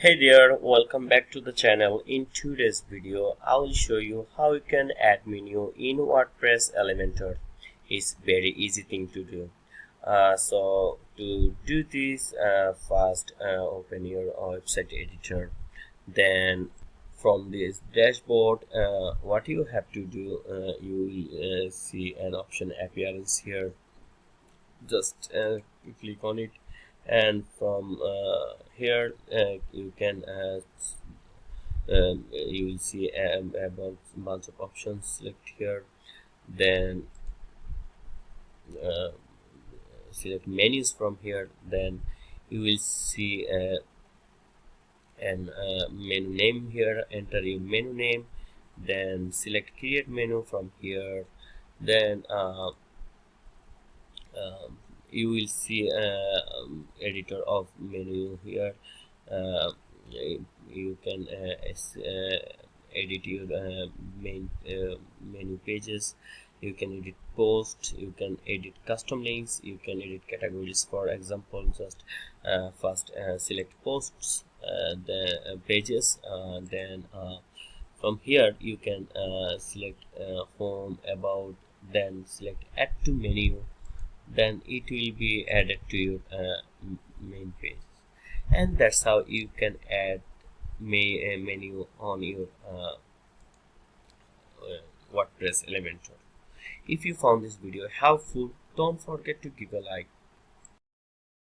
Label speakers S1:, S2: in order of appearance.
S1: Hey there, welcome back to the channel. In today's video, I will show you how you can add menu in WordPress Elementor. It's very easy thing to do. So to do this, first open your website editor. Then from this dashboard, what you have to do, you will see an option appearance here. Just click on it, and from here you can you will see a bunch of options. Select here, then uh, select menus from here. Then you will see an menu name here. Enter your menu name, then select create menu from here. Then you will see editor of menu here. uh, you can edit your main menu pages. You can edit posts, you can edit custom links, you can edit categories. For example, just first select posts, the pages, then from here you can select home, about, then select add to menu. Then it will be added to your main page, and that's how you can add menu on your WordPress Elementor. If you found this video helpful, don't forget to give a like